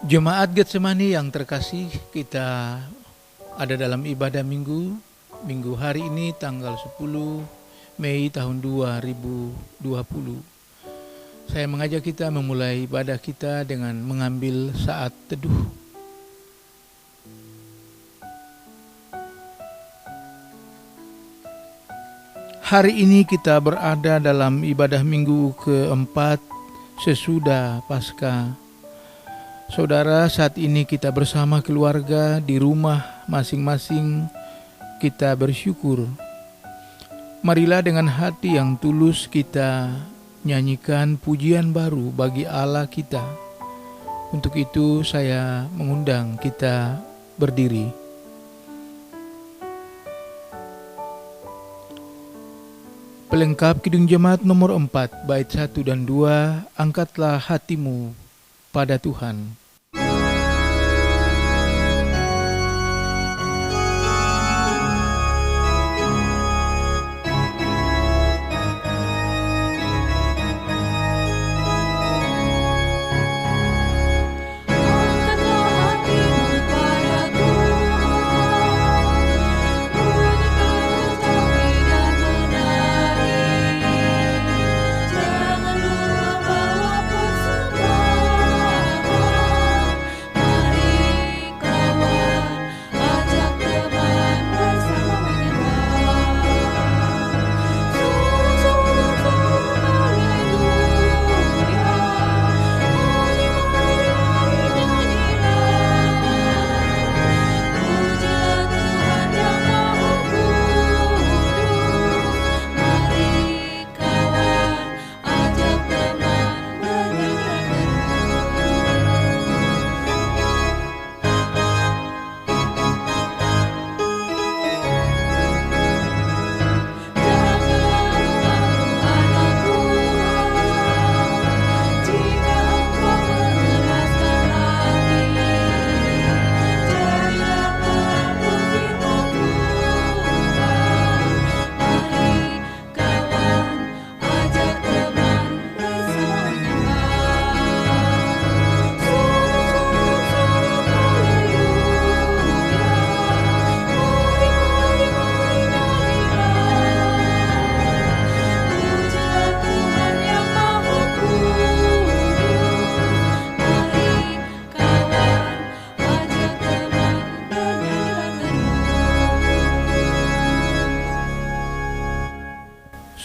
Jemaat Getsemani yang terkasih, kita ada dalam ibadah minggu hari ini tanggal 10 Mei tahun 2020. Saya mengajak kita memulai ibadah kita dengan mengambil saat teduh. Hari ini kita berada dalam ibadah minggu keempat sesudah Paskah. Saudara, saat ini kita bersama keluarga di rumah masing-masing, kita bersyukur. Marilah dengan hati yang tulus kita nyanyikan pujian baru bagi Allah kita. Untuk itu saya mengundang kita berdiri. Pelengkap Kidung Jemaat nomor 4, bait 1 dan 2, angkatlah hatimu pada Tuhan.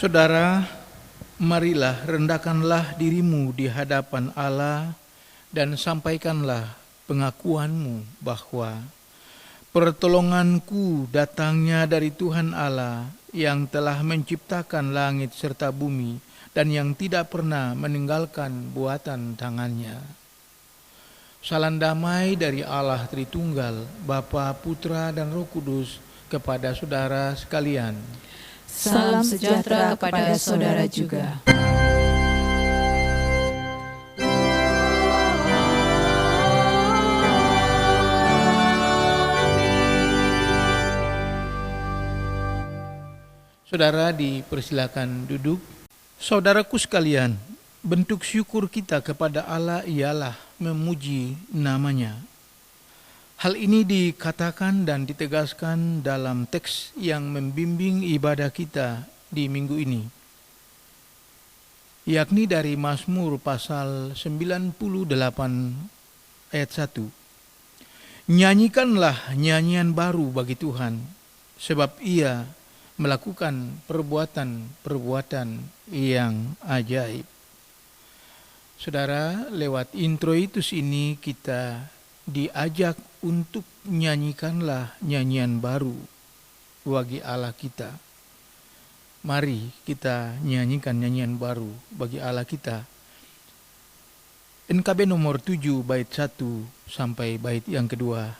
Saudara, marilah rendahkanlah dirimu di hadapan Allah dan sampaikanlah pengakuanmu bahwa pertolonganku datangnya dari Tuhan Allah yang telah menciptakan langit serta bumi dan yang tidak pernah meninggalkan buatan tangannya. Salam damai dari Allah Tritunggal, Bapa, Putra, dan Roh Kudus kepada saudara sekalian. Salam sejahtera kepada saudara juga. Saudara dipersilakan duduk. Saudaraku sekalian, bentuk syukur kita kepada Allah ialah memuji namanya. Hal ini dikatakan dan ditegaskan dalam teks yang membimbing ibadah kita di minggu ini, yakni dari Mazmur pasal 98 ayat 1. Nyanyikanlah nyanyian baru bagi Tuhan, sebab Ia melakukan perbuatan-perbuatan yang ajaib. Saudara, lewat introitus ini kita diajak untuk nyanyikanlah nyanyian baru bagi Allah kita. Mari kita nyanyikan nyanyian baru bagi Allah kita. NKB nomor 7 bait 1 sampai bait yang kedua.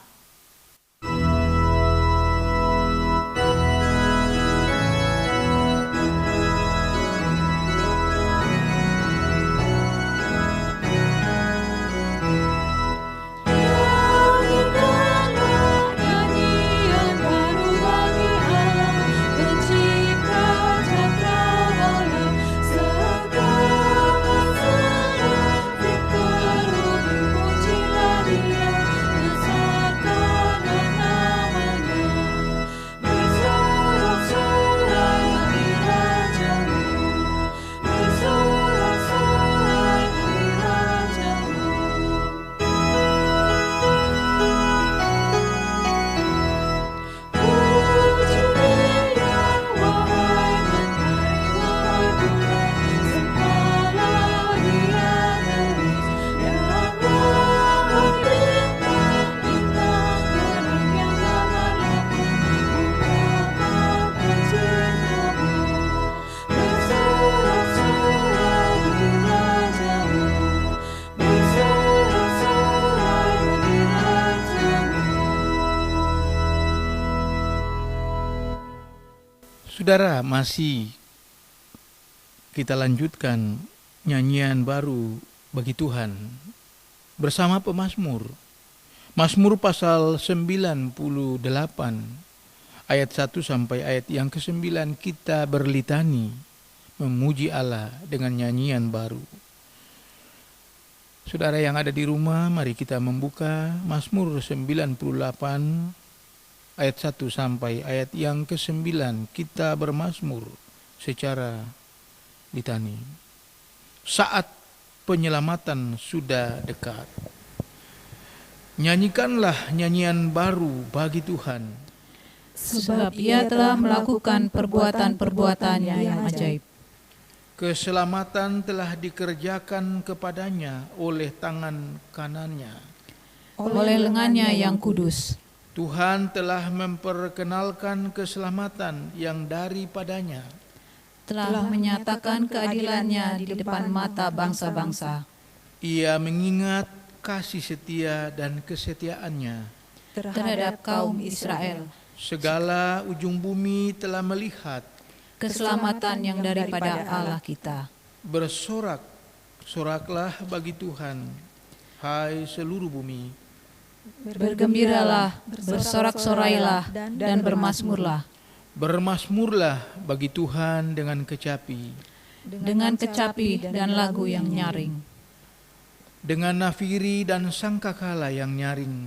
Segala Saudara, masih kita lanjutkan nyanyian baru bagi Tuhan bersama pemazmur. Mazmur pasal 98 ayat 1 sampai ayat yang ke-9 kita berlitani memuji Allah dengan nyanyian baru. Saudara yang ada di rumah, mari kita membuka Mazmur 98 ayat 1 sampai ayat yang ke-9. Kita bermazmur secara litani. Saat penyelamatan sudah dekat, nyanyikanlah nyanyian baru bagi Tuhan. Sebab Ia telah melakukan perbuatan-perbuatan-Nya yang ajaib. Keselamatan telah dikerjakan kepadanya oleh tangan kanannya. Oleh lengannya yang kudus. Tuhan telah memperkenalkan keselamatan yang daripadanya. Telah menyatakan keadilan-Nya di depan mata bangsa-bangsa. Ia mengingat kasih setia dan kesetiaannya terhadap kaum Israel. Segala ujung bumi telah melihat Keselamatan yang daripada Allah kita. Bersorak-soraklah bagi Tuhan, hai seluruh bumi. Bergembiralah, bersorak-sorailah, dan bermazmurlah. Bermazmurlah bagi Tuhan dengan kecapi. Dengan kecapi dan lagu yang nyaring. Dengan nafiri dan sangkakala yang nyaring.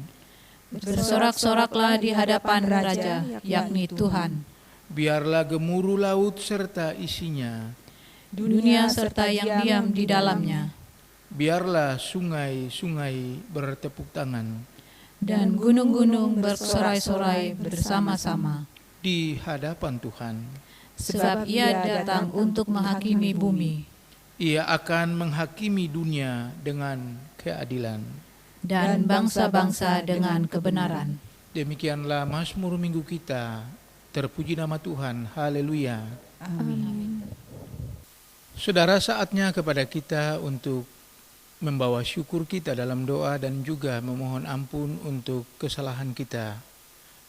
Bersorak-soraklah di hadapan Raja, yakni Tuhan. Biarlah gemuruh laut serta isinya. Dunia serta yang diam di dalamnya. Biarlah sungai-sungai bertepuk tangan. Dan gunung-gunung bersorai-sorai bersama-sama. Di hadapan Tuhan. Sebab Ia datang untuk menghakimi bumi. Ia akan menghakimi dunia dengan keadilan. Dan bangsa-bangsa dengan kebenaran. Demikianlah Mazmur minggu kita. Terpuji nama Tuhan. Haleluya. Amin. Saudara, saatnya kepada kita untuk membawa syukur kita dalam doa dan juga memohon ampun untuk kesalahan kita.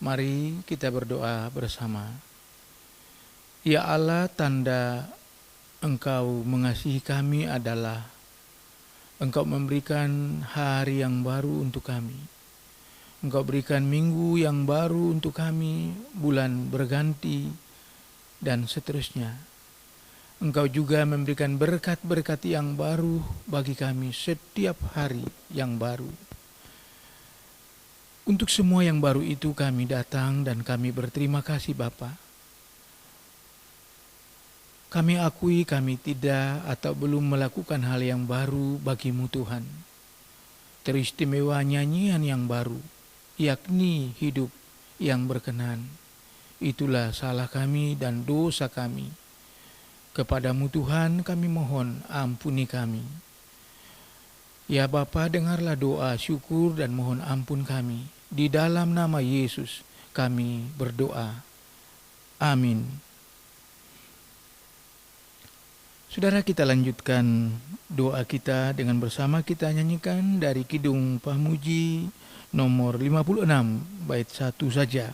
Mari kita berdoa bersama. Ya Allah, tanda Engkau mengasihi kami adalah Engkau memberikan hari yang baru untuk kami. Engkau berikan minggu yang baru untuk kami, bulan berganti, dan seterusnya. Engkau juga memberikan berkat-berkat yang baru bagi kami setiap hari yang baru. Untuk semua yang baru itu kami datang dan kami berterima kasih Bapa. Kami akui kami tidak atau belum melakukan hal yang baru bagi-Mu Tuhan. Teristimewa nyanyian yang baru, yakni hidup yang berkenan. Itulah salah kami dan dosa kami. Kepadamu Tuhan kami mohon, ampuni kami. Ya Bapa, dengarlah doa syukur dan mohon ampun kami. Di dalam nama Yesus kami berdoa. Amin. Saudara, kita lanjutkan doa kita dengan bersama kita nyanyikan dari Kidung Pamuji nomor 56 bait 1 saja.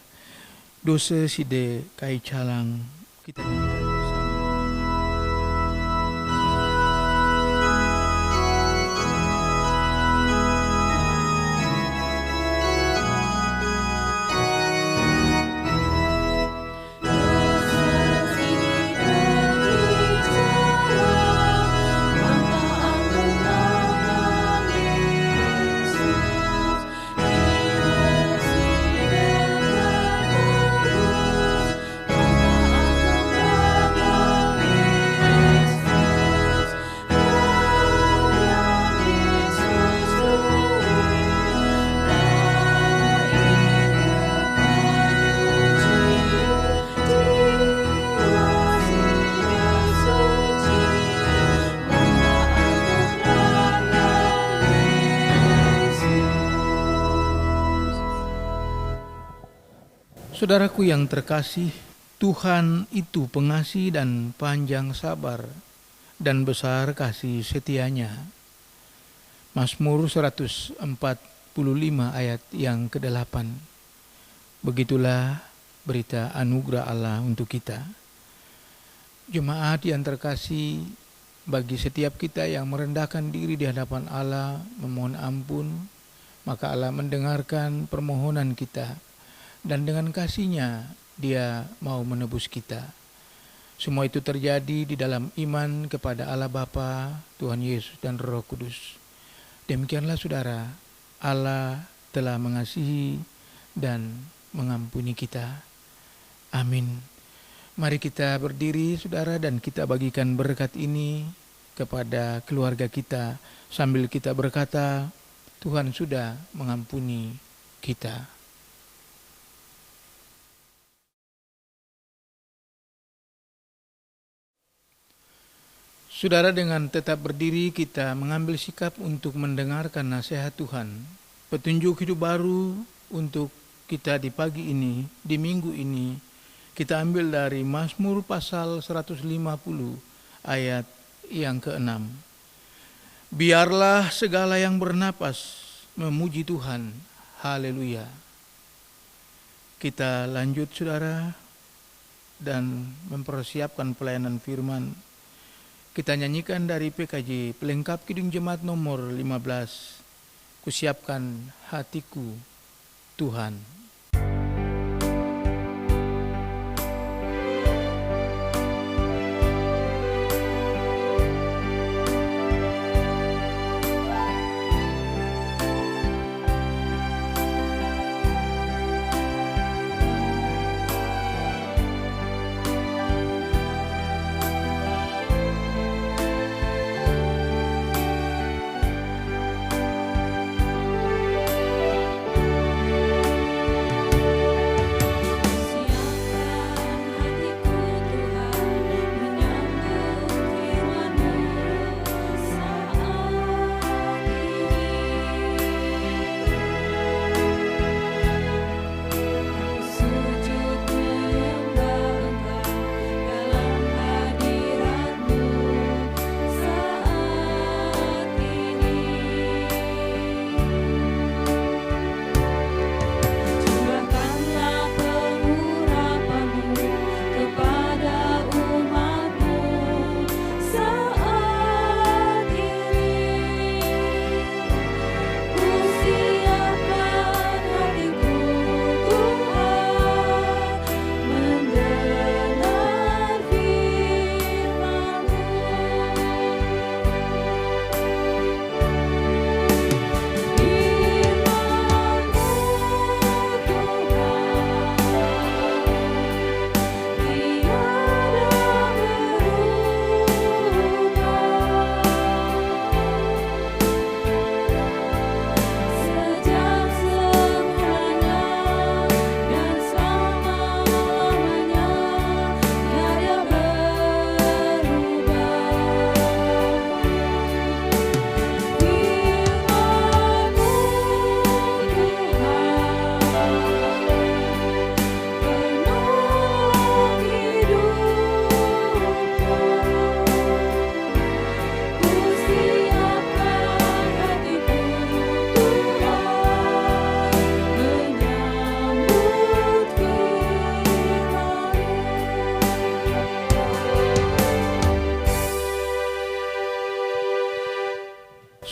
Dosa side kai calang, kita nyanyikan bersama. Saudaraku yang terkasih, Tuhan itu pengasih dan panjang sabar dan besar kasih setianya. Mazmur 145 ayat yang ke-8. Begitulah berita anugerah Allah untuk kita. Jemaat yang terkasih, bagi setiap kita yang merendahkan diri di hadapan Allah, memohon ampun, maka Allah mendengarkan permohonan kita, dan dengan kasih-Nya Dia mau menebus kita. Semua itu terjadi di dalam iman kepada Allah Bapa, Tuhan Yesus dan Roh Kudus. Demikianlah saudara, Allah telah mengasihi dan mengampuni kita. Amin. Mari kita berdiri saudara, dan kita bagikan berkat ini kepada keluarga kita sambil kita berkata, Tuhan sudah mengampuni kita. Saudara, dengan tetap berdiri kita mengambil sikap untuk mendengarkan nasihat Tuhan, petunjuk hidup baru untuk kita di pagi ini, di minggu ini. Kita ambil dari Mazmur pasal 150 ayat yang ke-6. Biarlah segala yang bernapas memuji Tuhan. Haleluya. Kita lanjut saudara, dan mempersiapkan pelayanan firman. Kita nyanyikan dari PKJ Pelengkap Kidung Jemaat nomor 15. Kusiapkan hatiku Tuhan.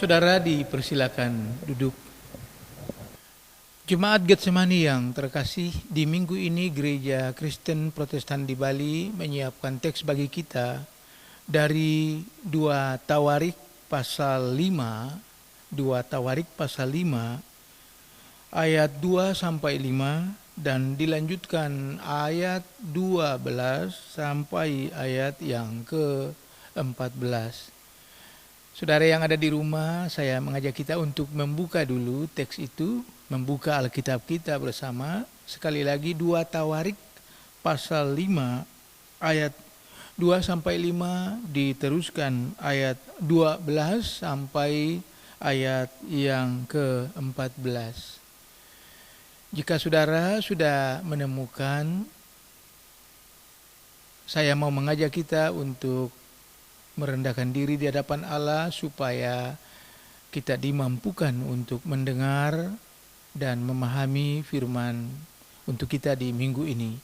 Saudara dipersilakan duduk. Jemaat Getsemani yang terkasih, di minggu ini Gereja Kristen Protestan di Bali menyiapkan teks bagi kita dari 2 Tawarik pasal 5, 2 Tawarik pasal 5 ayat 2 sampai 5 dan dilanjutkan ayat 12 sampai ayat yang ke-14. Saudara yang ada di rumah, saya mengajak kita untuk membuka dulu teks itu, membuka Alkitab kita bersama. Sekali lagi 2 Tawarik pasal 5 ayat 2 sampai 5 diteruskan ayat 12 sampai ayat yang ke-14. Jika saudara sudah menemukan, saya mau mengajak kita untuk merendahkan diri di hadapan Allah supaya kita dimampukan untuk mendengar dan memahami firman untuk kita di minggu ini.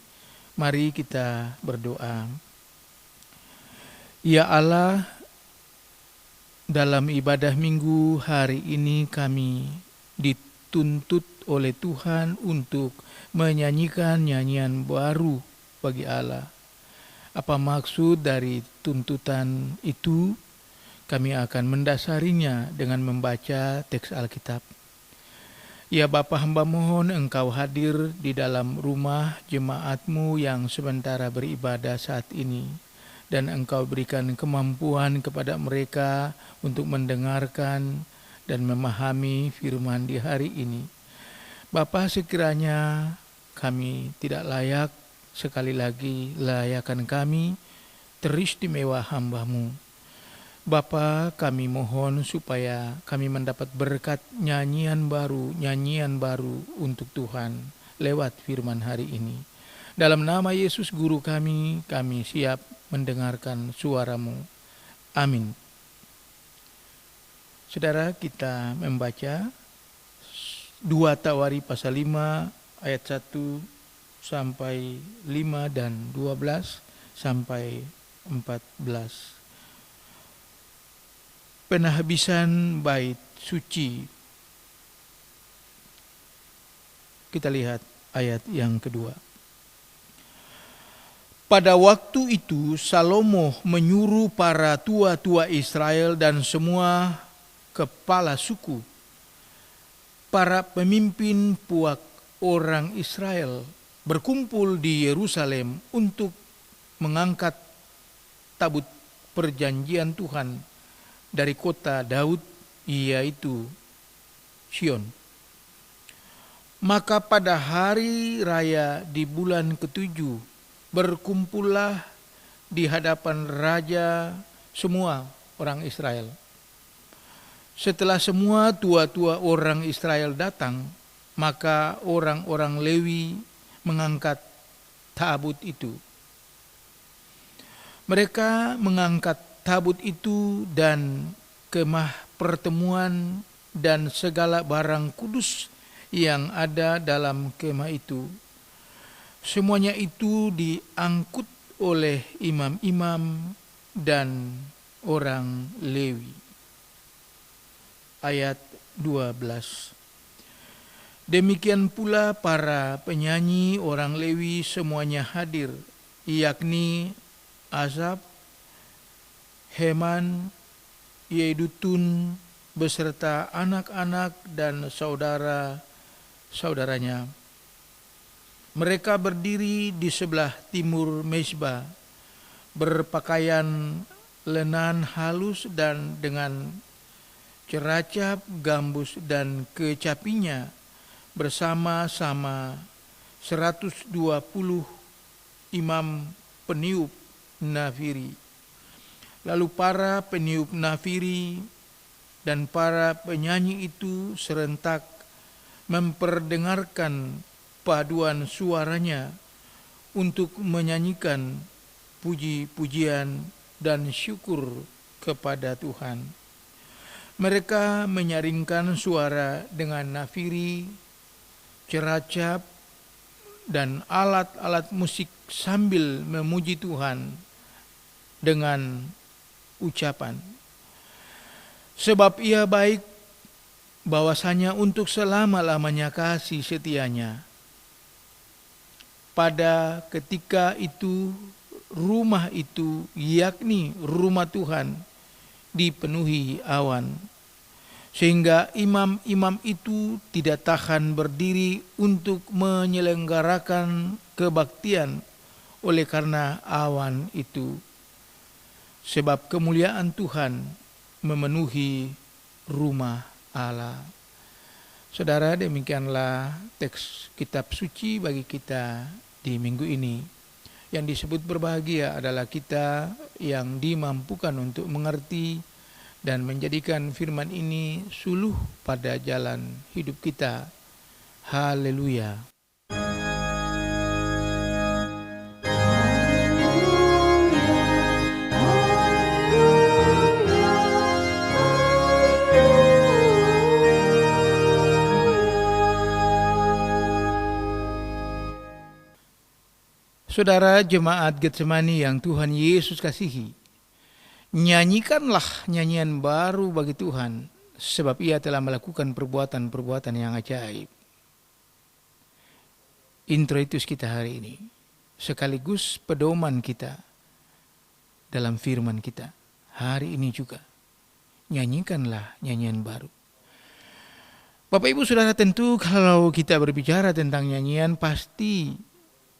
Mari kita berdoa. Ya Allah, dalam ibadah minggu hari ini kami dituntut oleh Tuhan untuk menyanyikan nyanyian baru bagi Allah. Apa maksud dari tuntutan itu? Kami akan mendasarinya dengan membaca teks Alkitab. Ya Bapa, hamba mohon Engkau hadir di dalam rumah jemaat-Mu yang sementara beribadah saat ini, dan Engkau berikan kemampuan kepada mereka untuk mendengarkan dan memahami firman di hari ini. Bapa, sekiranya kami tidak layak, sekali lagi layakan kami teristimewa hamba-Mu. Bapa, kami mohon supaya kami mendapat berkat nyanyian baru untuk Tuhan lewat firman hari ini. Dalam nama Yesus Guru kami siap mendengarkan suara-Mu. Amin. Saudara, kita membaca 2 Tawari pasal 5 ayat 1 sampai 5 dan 12 sampai 14. Penghabisan bait suci. Kita lihat ayat yang kedua. Pada waktu itu Salomo menyuruh para tua-tua Israel dan semua kepala suku, para pemimpin puak orang Israel berkumpul di Yerusalem untuk mengangkat tabut perjanjian Tuhan dari kota Daud, yaitu Sion. Maka pada hari raya di bulan ke-7 berkumpullah di hadapan raja semua orang Israel. Setelah semua tua-tua orang Israel datang, maka orang-orang Lewi mengangkat tabut itu. Mereka mengangkat tabut itu dan kemah pertemuan dan segala barang kudus yang ada dalam kemah itu. Semuanya itu diangkut oleh imam-imam dan orang Lewi. Ayat 12. Demikian pula para penyanyi orang Lewi semuanya hadir, yakni Asaf, Heman, Yedutun beserta anak-anak dan saudara-saudaranya. Mereka berdiri di sebelah timur mezbah, berpakaian lenan halus dan dengan ceracap, gambus dan kecapinya, bersama-sama 120 imam peniup nafiri. Lalu para peniup nafiri dan para penyanyi itu serentak memperdengarkan paduan suaranya untuk menyanyikan puji-pujian dan syukur kepada Tuhan. Mereka menyaringkan suara dengan nafiri, ceracap, dan alat-alat musik sambil memuji Tuhan dengan ucapan, sebab Ia baik, bahwasanya untuk selama-lamanya kasih setianya. Pada ketika itu rumah itu, yakni rumah Tuhan, dipenuhi awan, sehingga imam-imam itu tidak tahan berdiri untuk menyelenggarakan kebaktian oleh karena awan itu. Sebab kemuliaan Tuhan memenuhi rumah Allah. Saudara, demikianlah teks kitab suci bagi kita di minggu ini. Yang disebut berbahagia adalah kita yang dimampukan untuk mengerti dan menjadikan firman ini suluh pada jalan hidup kita. Haleluya. Saudara jemaat Getsemani yang Tuhan Yesus kasihi, Nyanyikanlah nyanyian baru bagi Tuhan, sebab Ia telah melakukan perbuatan-perbuatan yang ajaib. Introitus kita hari ini, sekaligus pedoman kita dalam firman kita hari ini juga. Nyanyikanlah nyanyian baru. Bapak Ibu Saudara, tentu kalau kita berbicara tentang nyanyian, pasti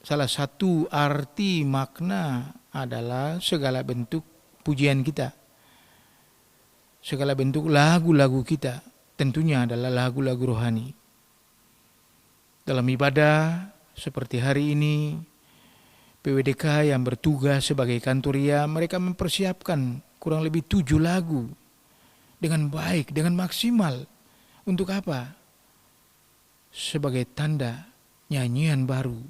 salah satu arti makna adalah segala bentuk pujian kita. Segala bentuk lagu-lagu kita tentunya adalah lagu-lagu rohani. Dalam ibadah seperti hari ini, PWDK yang bertugas sebagai kantoria, mereka mempersiapkan kurang lebih 7 lagu dengan baik, dengan maksimal. Untuk apa? Sebagai tanda nyanyian baru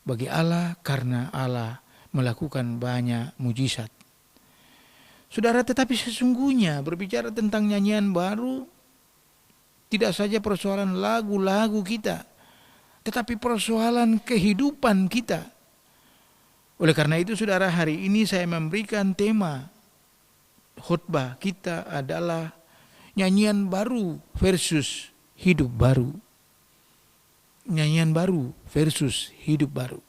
bagi Allah, karena Allah melakukan banyak mujizat. Saudara, tetapi sesungguhnya berbicara tentang nyanyian baru tidak saja persoalan lagu-lagu kita, tetapi persoalan kehidupan kita. Oleh karena itu saudara, hari ini saya memberikan tema khotbah kita adalah nyanyian baru versus hidup baru. Nyanyian baru versus hidup baru.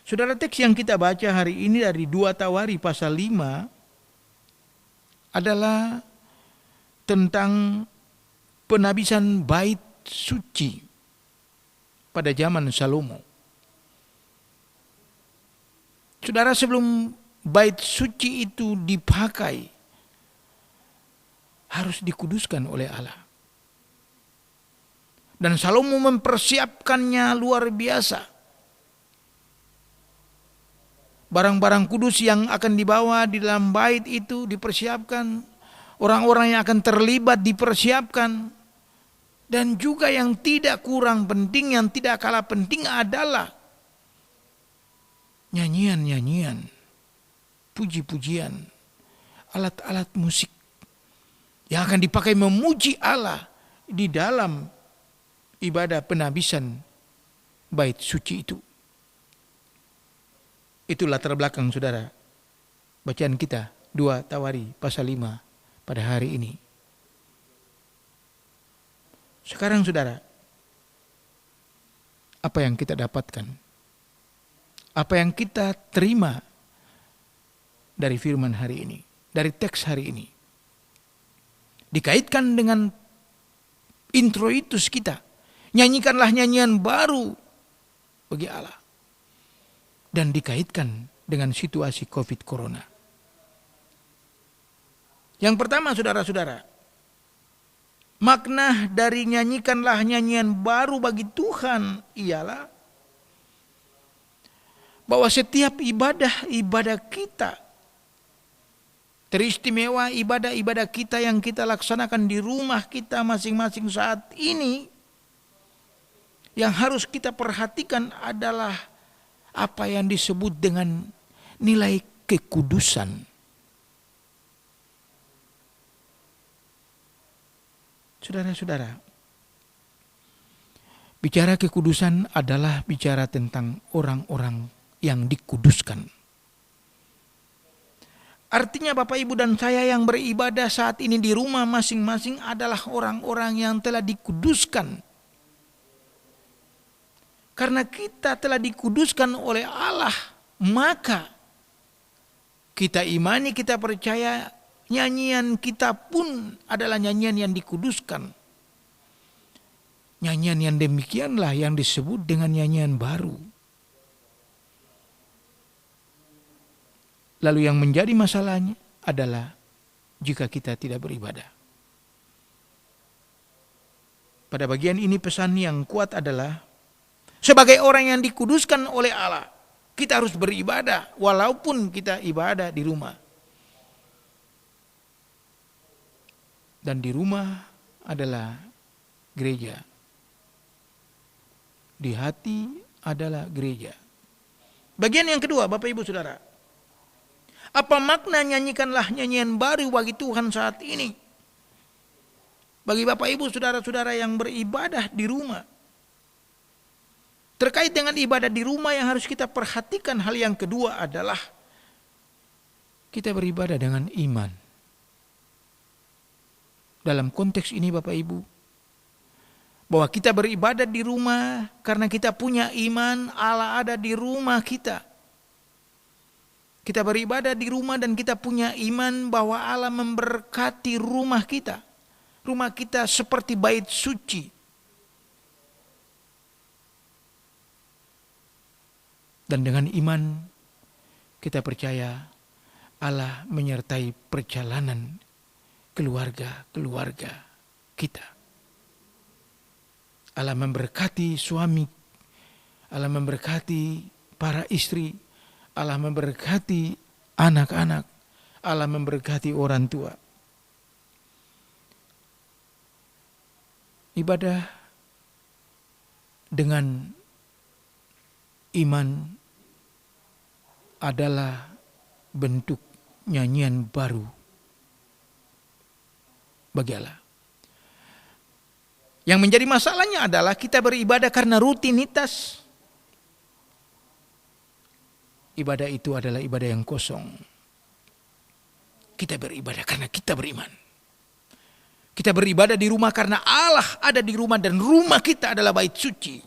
Saudara, teks yang kita baca hari ini dari 2 Tawari pasal 5 adalah tentang penabisan bait suci pada zaman Salomo. Saudara, sebelum bait suci itu dipakai, harus dikuduskan oleh Allah. Dan Salomo mempersiapkannya luar biasa. Barang-barang kudus yang akan dibawa di dalam bait itu dipersiapkan. Orang-orang yang akan terlibat dipersiapkan. Dan juga yang tidak kurang penting, yang tidak kalah penting adalah nyanyian-nyanyian, puji-pujian, alat-alat musik yang akan dipakai memuji Allah di dalam ibadah penabisan bait suci itu. Itu latar belakang saudara bacaan kita 2 Tawari pasal 5 pada hari ini. Sekarang saudara, apa yang kita dapatkan? Apa yang kita terima dari firman hari ini, dari teks hari ini? Dikaitkan dengan introitus kita. Nyanyikanlah nyanyian baru bagi Allah. Dan dikaitkan dengan situasi COVID Corona. Yang pertama saudara-saudara, makna dari nyanyikanlah nyanyian baru bagi Tuhan ialah bahwa setiap ibadah kita, teristimewa ibadah-ibadah kita yang kita laksanakan di rumah kita masing-masing saat ini, yang harus kita perhatikan adalah apa yang disebut dengan nilai kekudusan. Saudara-saudara, bicara kekudusan adalah bicara tentang orang-orang yang dikuduskan. Artinya Bapak Ibu dan saya yang beribadah saat ini di rumah masing-masing adalah orang-orang yang telah dikuduskan. Karena kita telah dikuduskan oleh Allah, maka kita imani, kita percaya nyanyian kita pun adalah nyanyian yang dikuduskan. Nyanyian yang demikianlah yang disebut dengan nyanyian baru. Lalu yang menjadi masalahnya adalah jika kita tidak beribadah. Pada bagian ini pesan yang kuat adalah sebagai orang yang dikuduskan oleh Allah, kita harus beribadah walaupun kita ibadah di rumah. Dan di rumah adalah gereja. Di hati adalah gereja. Bagian yang kedua, Bapak Ibu Saudara. Apa makna nyanyikanlah nyanyian baru bagi Tuhan saat ini? Bagi Bapak Ibu Saudara-saudara yang beribadah di rumah. Terkait dengan ibadah di rumah yang harus kita perhatikan, hal yang kedua adalah kita beribadah dengan iman. Dalam konteks ini Bapak Ibu, bahwa kita beribadah di rumah karena kita punya iman Allah ada di rumah kita. Kita beribadah di rumah dan kita punya iman bahwa Allah memberkati rumah kita. Rumah kita seperti bait suci. Dan dengan iman kita percaya Allah menyertai perjalanan keluarga-keluarga kita. Allah memberkati suami, Allah memberkati para istri, Allah memberkati anak-anak, Allah memberkati orang tua. Ibadah dengan iman adalah bentuk nyanyian baru bagi Allah. Yang menjadi masalahnya adalah kita beribadah karena rutinitas. Ibadah itu adalah ibadah yang kosong. Kita beribadah karena kita beriman. Kita beribadah di rumah karena Allah ada di rumah dan rumah kita adalah bait suci.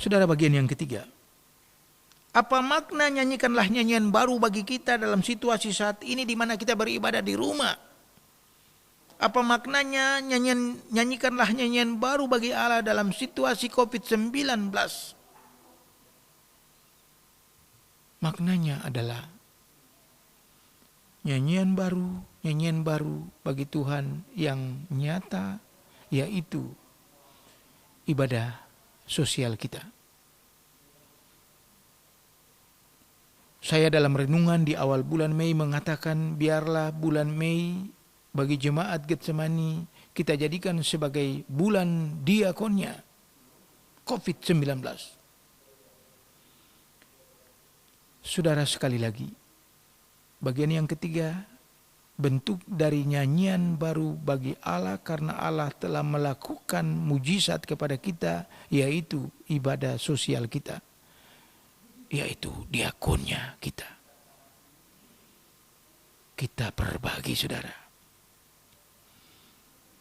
Saudara, bagian yang ketiga. Apa makna nyanyikanlah nyanyian baru bagi kita dalam situasi saat ini di mana kita beribadah di rumah? Apa maknanya nyanyikanlah nyanyian baru bagi Allah dalam situasi COVID-19? Maknanya adalah nyanyian baru bagi Tuhan yang nyata, yaitu ibadah sosial kita. Saya dalam renungan di awal bulan Mei mengatakan biarlah bulan Mei bagi jemaat Getsemani kita jadikan sebagai bulan diakonnya COVID-19. Saudara, sekali lagi, bagian yang ketiga, bentuk dari nyanyian baru bagi Allah karena Allah telah melakukan mujizat kepada kita, yaitu ibadah sosial kita, yaitu diakonnya kita. Kita berbagi, saudara.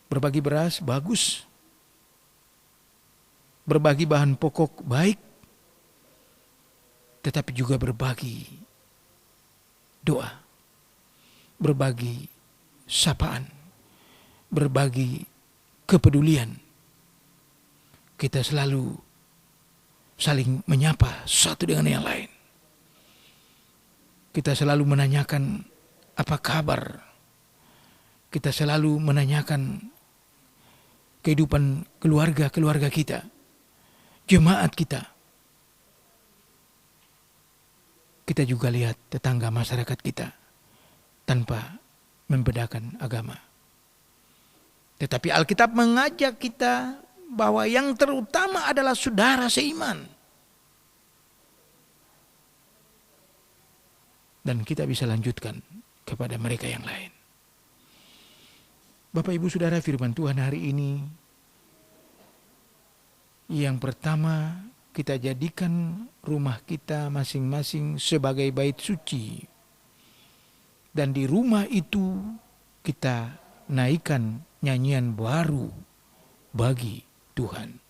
Berbagi beras bagus. Berbagi bahan pokok baik. Tetapi juga berbagi doa. Berbagi sapaan. Berbagi kepedulian. Kita selalu saling menyapa satu dengan yang lain. Kita selalu menanyakan apa kabar. Kita selalu menanyakan kehidupan keluarga kita, jemaat kita. Kita juga lihat tetangga masyarakat kita tanpa membedakan agama. Tetapi Alkitab mengajak kita bahwa yang terutama adalah saudara seiman. Dan kita bisa lanjutkan kepada mereka yang lain. Bapak Ibu Saudara, firman Tuhan hari ini yang pertama, kita jadikan rumah kita masing-masing sebagai bait suci. Dan di rumah itu kita naikkan nyanyian baru bagi Tuhan.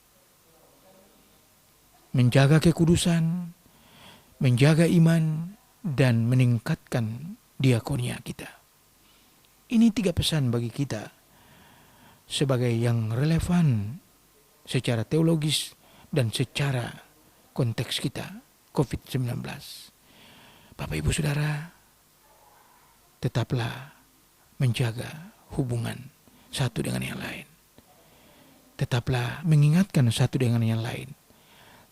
Menjaga kekudusan, menjaga iman, dan meningkatkan diakonia kita. Ini 3 pesan bagi kita sebagai yang relevan secara teologis dan secara konteks kita COVID-19. Bapak Ibu Saudara, tetaplah menjaga hubungan satu dengan yang lain. Tetaplah mengingatkan satu dengan yang lain.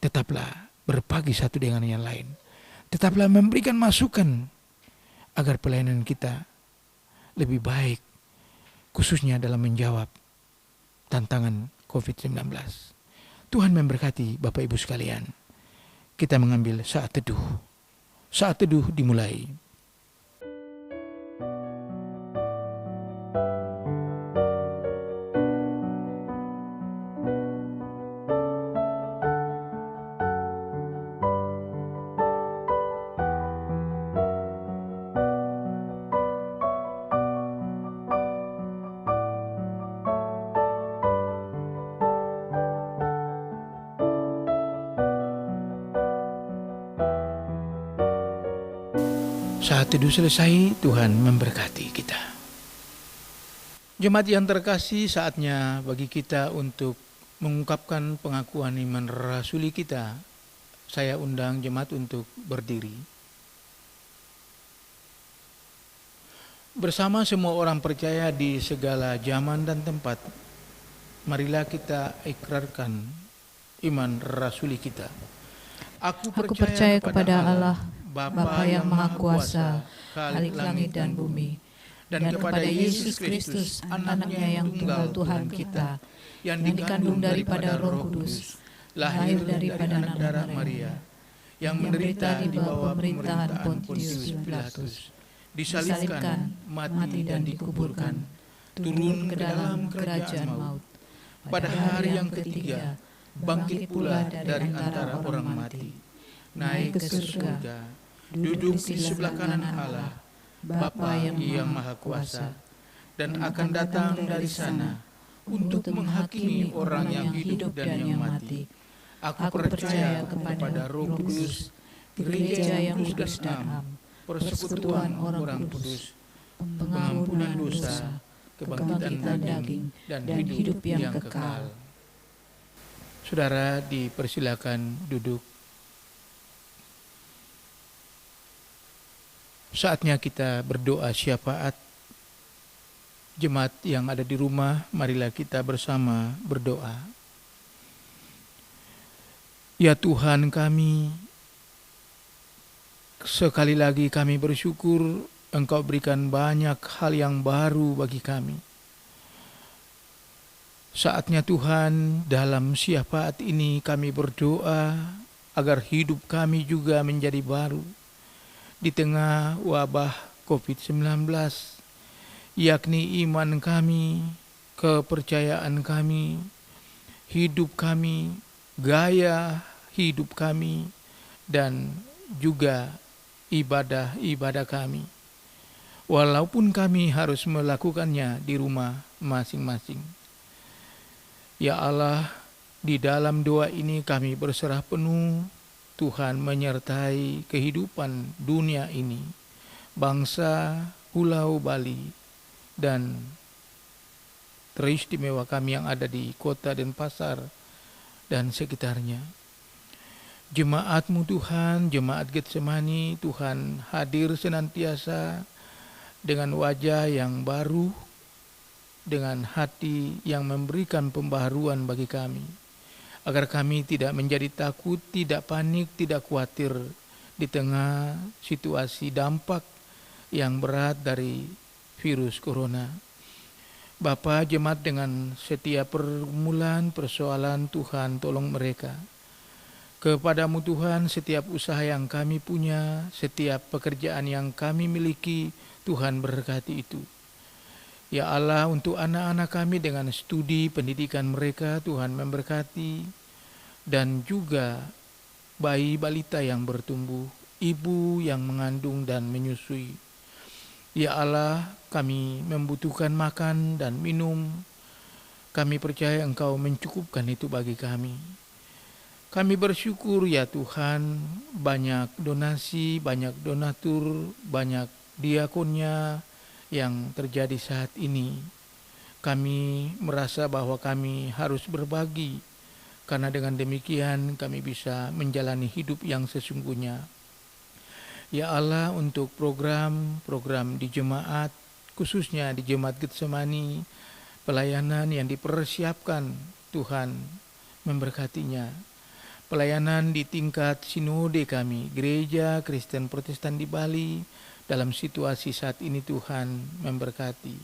Tetaplah berbagi satu dengan yang lain. Tetaplah memberikan masukan agar pelayanan kita lebih baik, khususnya dalam menjawab tantangan COVID-19. Tuhan memberkati Bapak Ibu sekalian. Kita mengambil saat teduh. Saat teduh dimulai. Saat teduh selesai, Tuhan memberkati kita. Jemaat yang terkasih, saatnya bagi kita untuk mengungkapkan pengakuan iman rasuli kita. Saya undang jemaat untuk berdiri. Bersama semua orang percaya di segala zaman dan tempat, marilah kita ikrarkan iman rasuli kita. Aku percaya kepada Allah, Bapa yang Maha Kuasa, Khalik langit dan bumi, dan kepada Yesus Kristus, anaknya yang tunggal Tuhan kita, yang dikandung daripada Roh Kudus, lahir daripada darah Maria, yang menderita di bawah pemerintahan Pontius Pilatus, disalibkan, mati dan dikuburkan, turun ke dalam kerajaan maut. Pada hari yang ketiga, bangkit pula dari antara orang mati, naik ke surga, duduk di sebelah kanan Allah, Bapa yang Maha Kuasa, dan akan datang dari sana untuk menghakimi orang yang hidup dan yang mati. Aku percaya kepada Roh Kudus, gereja yang kudus dan am, persekutuan orang kudus, pengampunan dosa, kebangkitan daging, dan hidup yang kekal. Saudara dipersilakan duduk. Saatnya kita berdoa syafaat. Jemaat yang ada di rumah, marilah kita bersama berdoa. Ya Tuhan kami, sekali lagi kami bersyukur Engkau berikan banyak hal yang baru bagi kami. Saatnya Tuhan, dalam syafaat ini kami berdoa agar hidup kami juga menjadi baru di tengah wabah COVID-19, yakni iman kami, kepercayaan kami, hidup kami, gaya hidup kami, dan juga ibadah-ibadah kami. Walaupun kami harus melakukannya di rumah masing-masing. Ya Allah, di dalam doa ini kami berserah penuh. Tuhan menyertai kehidupan dunia ini, bangsa Pulau Bali, dan teristimewa kami yang ada di Kota Denpasar dan sekitarnya. Jemaat-Mu Tuhan, jemaat Getsemani, Tuhan hadir senantiasa dengan wajah yang baru, dengan hati yang memberikan pembaharuan bagi kami, agar kami tidak menjadi takut, tidak panik, tidak khawatir di tengah situasi dampak yang berat dari virus corona. Bapa, jemaat dengan setiap pergumulan, persoalan, Tuhan tolong mereka. Kepadamu Tuhan, setiap usaha yang kami punya, setiap pekerjaan yang kami miliki, Tuhan berkati itu. Ya Allah, untuk anak-anak kami dengan studi pendidikan mereka, Tuhan memberkati, dan juga bayi balita yang bertumbuh, ibu yang mengandung dan menyusui. Ya Allah, kami membutuhkan makan dan minum. Kami percaya Engkau mencukupkan itu bagi kami. Kami bersyukur ya Tuhan, banyak donasi, banyak donatur, banyak diakonnya yang terjadi saat ini. Kami merasa bahwa kami harus berbagi, karena dengan demikian kami bisa menjalani hidup yang sesungguhnya. Ya Allah, untuk program-program di jemaat, khususnya di Jemaat Getsemani, pelayanan yang dipersiapkan, Tuhan memberkatinya. Pelayanan di tingkat sinode kami, Gereja Kristen Protestan di Bali, dalam situasi saat ini Tuhan memberkati.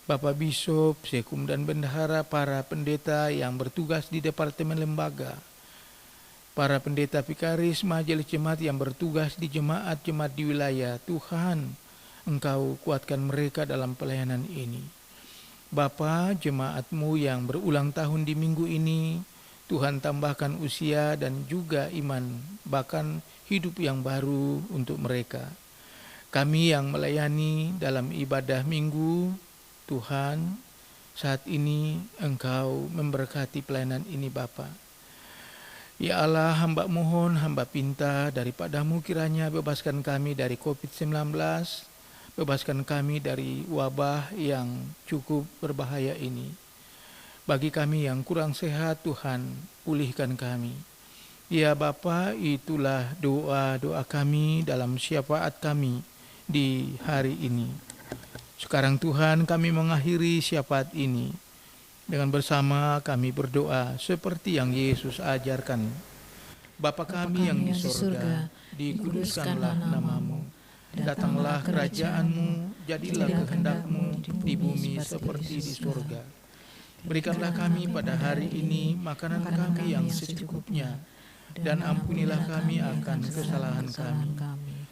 Bapak Bishop, Sekum dan Bendahara, para pendeta yang bertugas di Departemen Lembaga, para pendeta Vikaris, majelis jemaat yang bertugas di jemaat-jemaat di wilayah, Tuhan, Engkau kuatkan mereka dalam pelayanan ini. Bapa, jemaat-Mu yang berulang tahun di minggu ini, Tuhan tambahkan usia dan juga iman, bahkan hidup yang baru untuk mereka. Kami yang melayani dalam ibadah minggu, Tuhan, saat ini Engkau memberkati pelayanan ini Bapa. Ya Allah, hamba mohon, hamba pinta daripadamu kiranya bebaskan kami dari COVID-19, bebaskan kami dari wabah yang cukup berbahaya ini. Bagi kami yang kurang sehat, Tuhan, pulihkan kami. Ya Bapa, itulah doa-doa kami dalam syafaat kami di hari ini. Sekarang Tuhan, kami mengakhiri syafaat ini. Dengan bersama kami berdoa seperti yang Yesus ajarkan. Bapa kami yang di surga, dikuduskanlah namamu. Datanglah kerajaan-Mu, jadilah kehendak-Mu di bumi seperti di surga. Berikanlah kami pada hari ini makanan kami yang secukupnya, dan ampunilah kami akan kesalahan kami,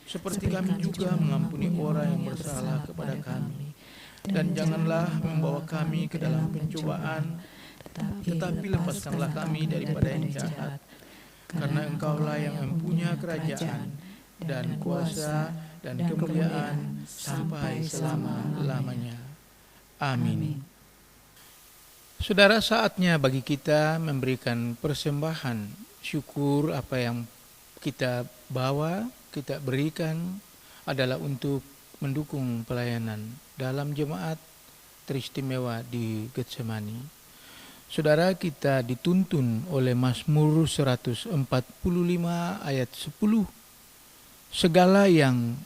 seperti kami juga mengampuni orang yang bersalah kepada kami. Dan janganlah membawa kami ke dalam pencobaan, tetapi lepaskanlah kami daripada yang jahat. Karena Engkaulah yang mempunyai kerajaan dan kuasa dan kemuliaan sampai selama-lamanya. Amin. Saudara, saatnya bagi kita memberikan persembahan syukur. Apa yang kita bawa, kita berikan adalah untuk mendukung pelayanan dalam jemaat teristimewa di Getsemani. Saudara, kita dituntun oleh Mazmur 145 ayat 10. Segala yang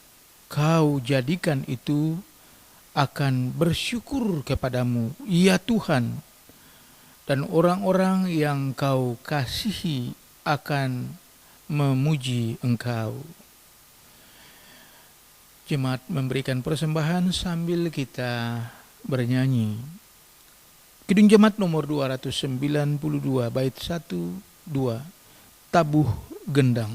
kau jadikan itu akan bersyukur kepadamu, ya Tuhan, dan orang-orang yang kau kasihi akan memuji Engkau. Jemaat memberikan persembahan sambil kita bernyanyi. Kidung Jemaat nomor 292 bait 1, 2, Tabuh Gendang.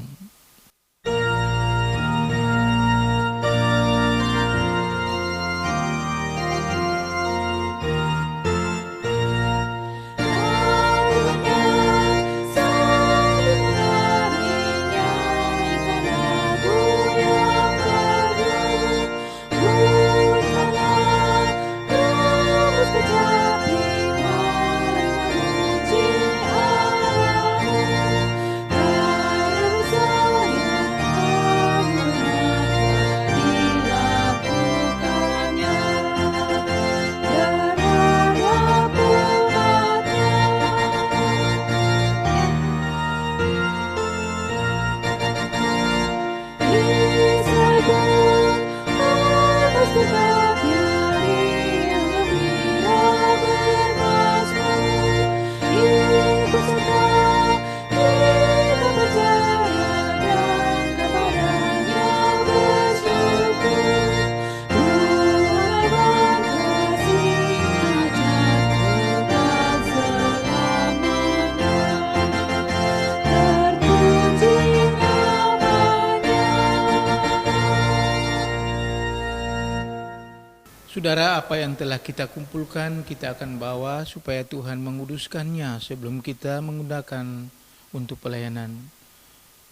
Saudara, apa yang telah kita kumpulkan kita akan bawa supaya Tuhan menguduskannya sebelum kita menggunakan untuk pelayanan.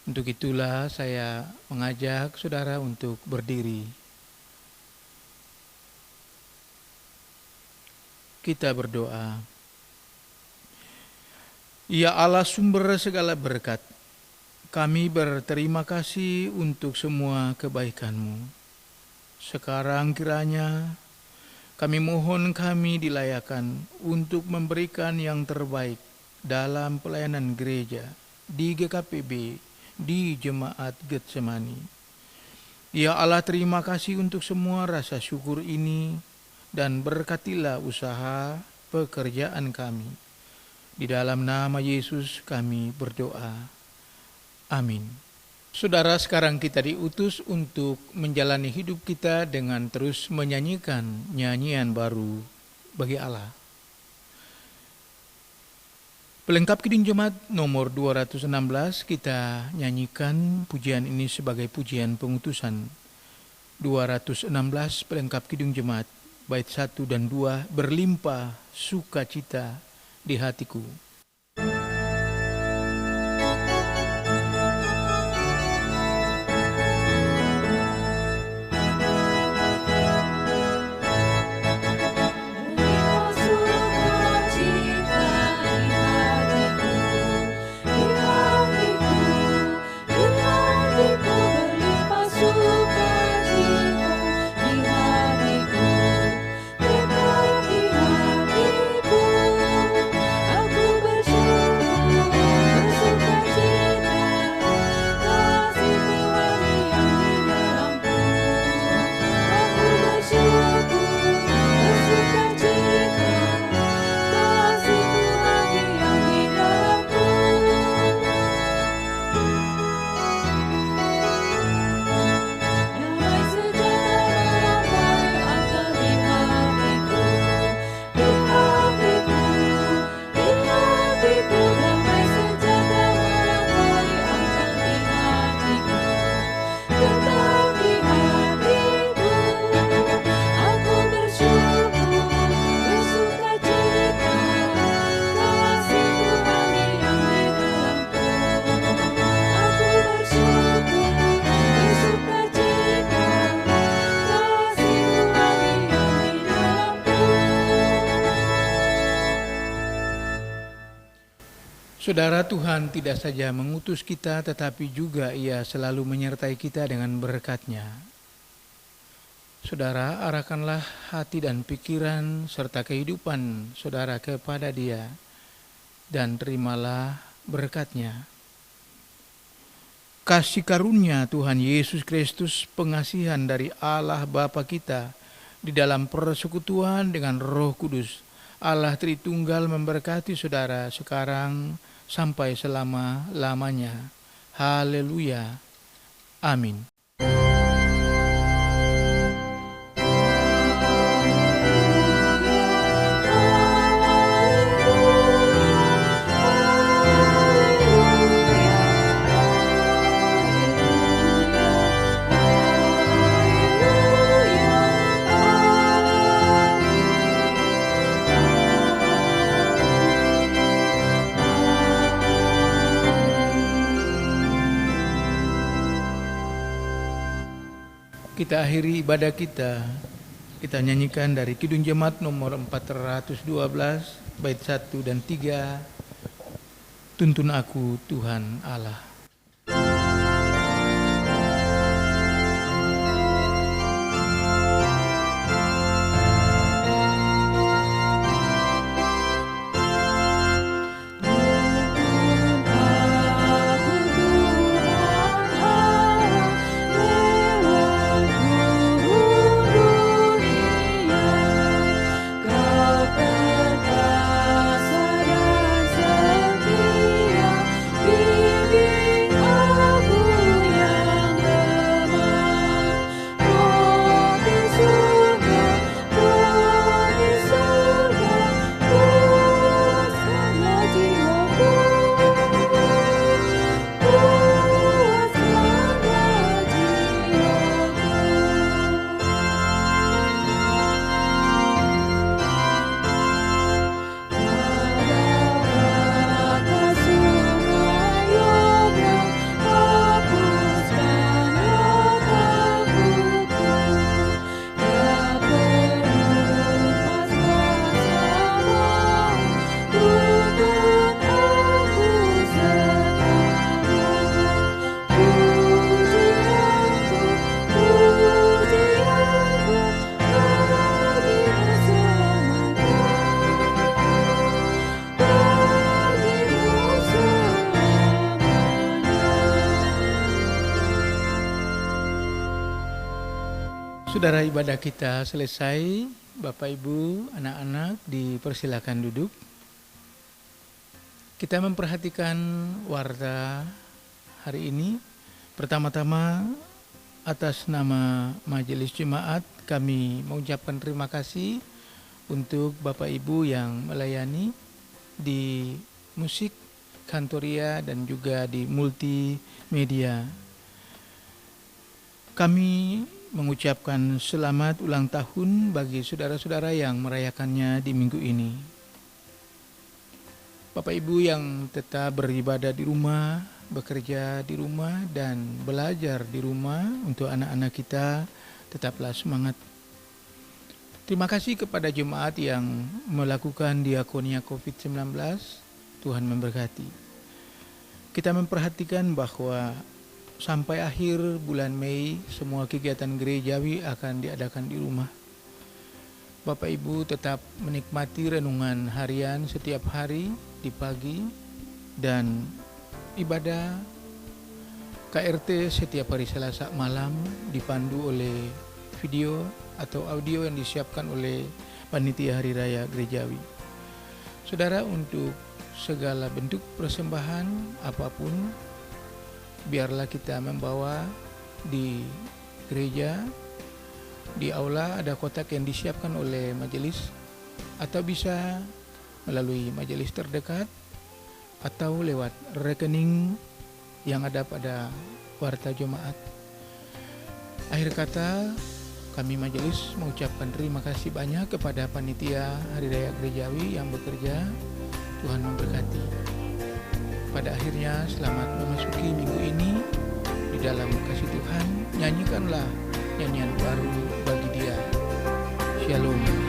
Untuk itulah saya mengajak saudara untuk berdiri. Kita berdoa. Ya Allah, sumber segala berkat, kami berterima kasih untuk semua kebaikan-Mu. Sekarang kiranya kami mohon kami dilayakan untuk memberikan yang terbaik dalam pelayanan gereja di GKPB, di Jemaat Getsemani. Ya Allah, terima kasih untuk semua rasa syukur ini dan berkatilah usaha pekerjaan kami. Di dalam nama Yesus kami berdoa. Amin. Saudara, sekarang kita diutus untuk menjalani hidup kita dengan terus menyanyikan nyanyian baru bagi Allah. Pelengkap Kidung Jemaat nomor 216, kita nyanyikan pujian ini sebagai pujian pengutusan. 216 pelengkap Kidung Jemaat, bait 1 dan 2, berlimpah sukacita di hatiku. Di Saudara, Tuhan tidak saja mengutus kita, tetapi juga Ia selalu menyertai kita dengan berkat-Nya. Saudara, arahkanlah hati dan pikiran serta kehidupan saudara kepada Dia, dan terimalah berkat-Nya. Kasih karunia Tuhan Yesus Kristus, pengasihan dari Allah Bapa kita, di dalam persekutuan dengan Roh Kudus, Allah Tritunggal memberkati saudara sekarang sampai selama-lamanya. Haleluya. Amin. Kita akhiri ibadah kita nyanyikan dari Kidung Jemaat nomor 412 bait 1 dan 3, Tuntun Aku Tuhan Allah. Saudara, ibadah kita selesai. Bapak, Ibu, anak-anak dipersilakan duduk. Kita memperhatikan warta hari ini. Pertama-tama, atas nama Majelis Jemaat, kami mengucapkan terima kasih untuk Bapak Ibu yang melayani di musik, kantoria, dan juga di multimedia. Kami mengucapkan selamat ulang tahun bagi saudara-saudara yang merayakannya di minggu ini. Bapak Ibu yang tetap beribadah di rumah, bekerja di rumah, dan belajar di rumah, untuk anak-anak kita tetaplah semangat. Terima kasih kepada jemaat yang melakukan diakonia COVID-19, Tuhan memberkati. Kita memperhatikan bahwa sampai akhir bulan Mei, semua kegiatan gerejawi akan diadakan di rumah. Bapak Ibu tetap menikmati renungan harian setiap hari di pagi, dan ibadah KRT setiap hari Selasa malam dipandu oleh video atau audio yang disiapkan oleh Panitia Hari Raya Gerejawi. Saudara, untuk segala bentuk persembahan apapun, biarlah kita membawa di gereja. Di aula ada kotak yang disiapkan oleh majelis, atau bisa melalui majelis terdekat, atau lewat rekening yang ada pada warta jemaat. Akhir kata, kami majelis mengucapkan terima kasih banyak kepada Panitia Hari Raya Gerejawi yang bekerja. Tuhan memberkati. Pada akhirnya, selamat memasuki minggu ini di dalam kasih Tuhan. Nyanyikanlah nyanyian baru bagi Dia. Shalom.